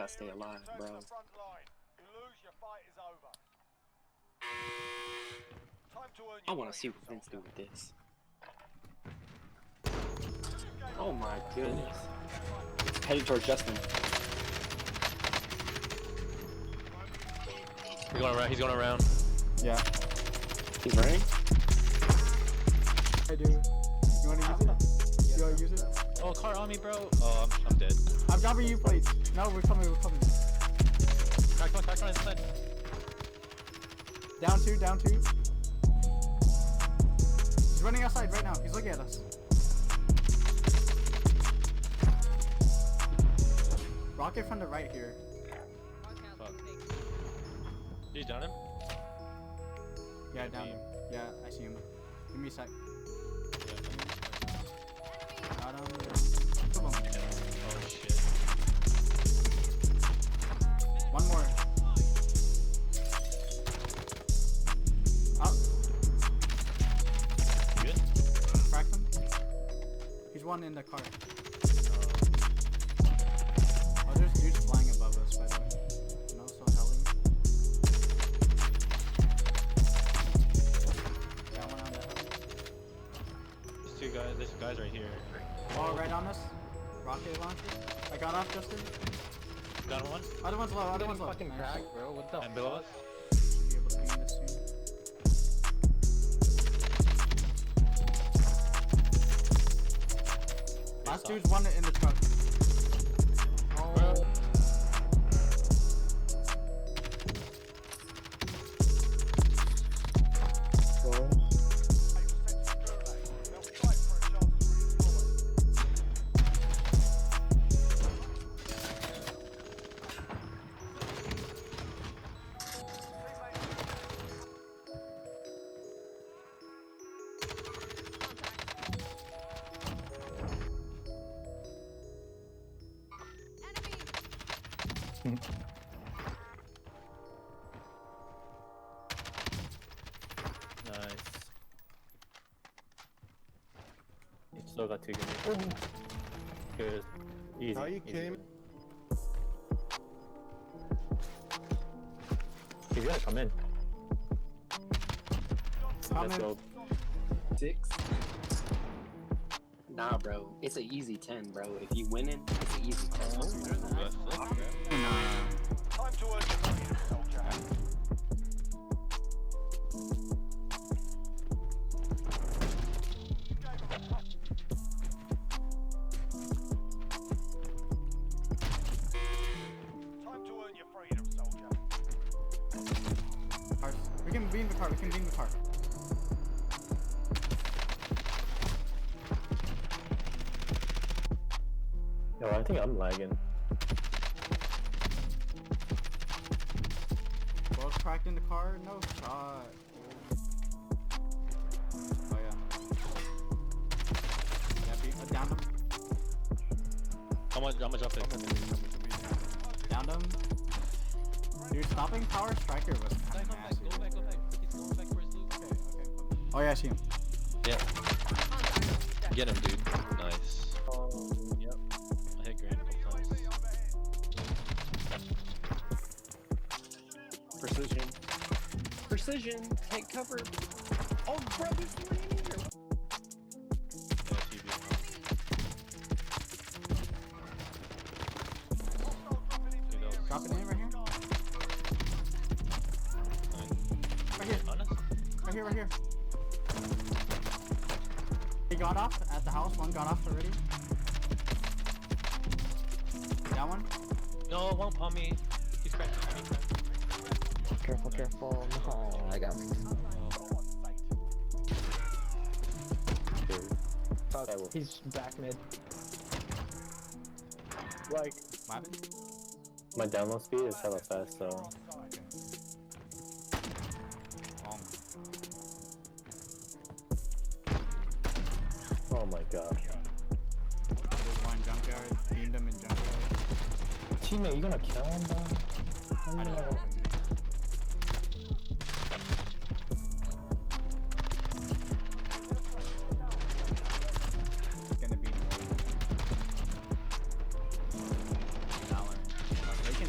gotta stay alive, bro. I wanna see what Vince do with this. Oh my goodness. Headed towards Justin. He's going around. Yeah. He's running? I do. You wanna use it? You wanna use it? Oh, car on me, bro. Oh, I'm dead. I'm dropping you plates. No, we're coming. Crack on his side. Down two. He's running outside right now. He's looking at us. Rocket from the right here. Fuck. Did you down him? Yeah, down him. Yeah, I see him. Give me a sec. Got him. Kill him. Oh shit. One more. Up. You good? Cracked him. He's one in the car. Oh, there's dudes flying above us, by the way. No, so heli. Yeah, one on the heli. There's two guys right here. Oh, right on us. Rocket launcher. I got off, Justin. Got one? Other one's low. Fucking crack, bro. What the And below us? Should be able to aim this soon. Last dude's one in the truck. Oh. Nice. You still got two grenades. Good. Easy. How you easy. came? He's gotta come in. Come Let's in. go. 6? Nah, bro. It's an easy 10, bro. If you winning, it's an easy 10. Time to earn your money, soldier. Time to earn your freedom, soldier. Cars. We can beam the car. Yo, I think I'm lagging. Both cracked in the car. No shot. Oh yeah. Yeah, down him. How much up there? Down him. Dude, stopping power striker was kind of nasty. Go back. He's going back for his loot. Okay. Oh yeah, I see him. Yeah. Get him, dude. Nice. Yep. I hit Grant a couple times. Precision. Take cover. Oh, bro, he's landing here. Yeah, TV. Drop it in right here. Right here. He got off at the house. One got off already. That one. No, it won't on me. He's cracking on me. Careful. No, I got him. He's back mid. Like, my download speed is hella fast, so. Oh my gosh. There's one junkyard. Beamed him in junkyard. Teammate, you gonna kill him, bro? I don't know. It's gonna be more. $1. They can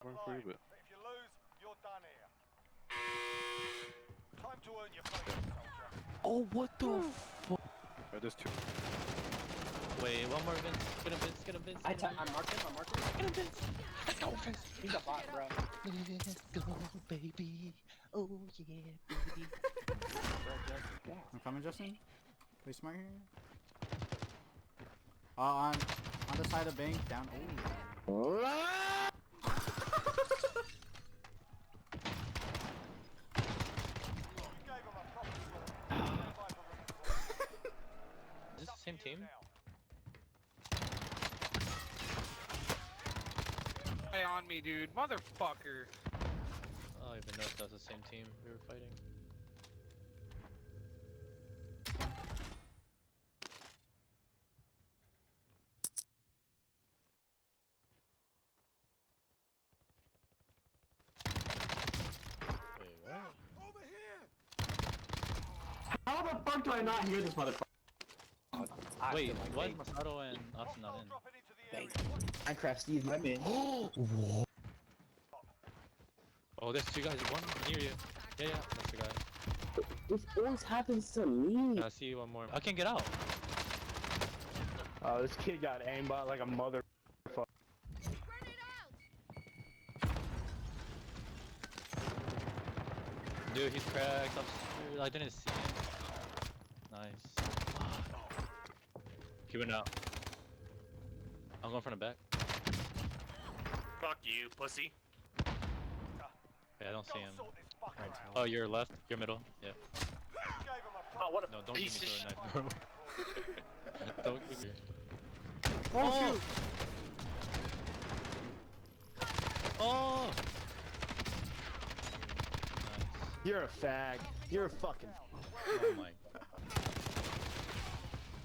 Run for you, But if you lose, you're done here. Time to earn your freedom, soldier. Oh, what the fuck? Alright, there's two. Wait, one more Vince. Get him, Vince. Get him, Vince. Get him, I'm marking. Get him, Vince. Let's go, Vince. He's a bot, bro. Let's go, baby. Oh, yeah, baby. I'm coming, Justin. Play smart here. On the side of bank, down. Ooh. You gave him a proper score. Is this the same team? Stay on me, dude. Motherfucker. I don't even know if that's the same team we were fighting. Wait, what? Over here! How the fuck do I not hear this motherfucker? Wait, what? Masato and Austin not in. Dropping into the area. Minecraft Steve, my man. Oh, there's two guys. One near you. Yeah, that's the guy. This always happens to me. I see you one more. I can't get out. Oh, this kid got aimbot like a mother. Dude, he's cracked. I didn't see him. Nice. He went out. I'm going front and back. Fuck you, pussy. Yeah, I don't see him. Sort this fucker out. Oh, you're left. You're middle. Yeah. You gave him a Oh, what a No, don't give me piece of throw a shit. knife, bro. Don't give me. Oh, shoot! Oh! Nice. You're a fag. You're a fucking. Oh my.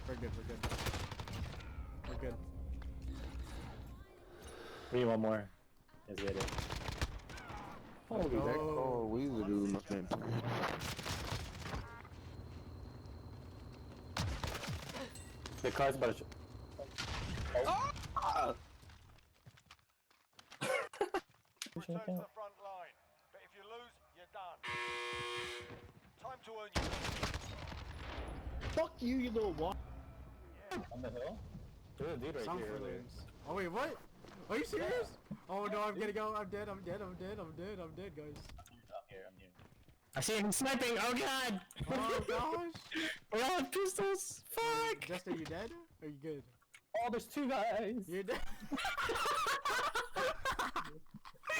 We're good. We're good. We need one more. Let's get it. Holy, that CarlWheezer dude must have been. The car's about to. Return to the front line. But if you lose, you're done. Time to earn your freedom. Fuck you, you little what? On the hill? There's a dude right Some here. earlier. feelings. Oh wait, what? Are you serious? Oh no, I'm getting out. I'm dead, guys. I'm here. I see him sniping. Oh god. Oh gosh. We're all on pistols. Fuck. Justin, are you dead? Are you good? Oh, there's two guys! You're dead.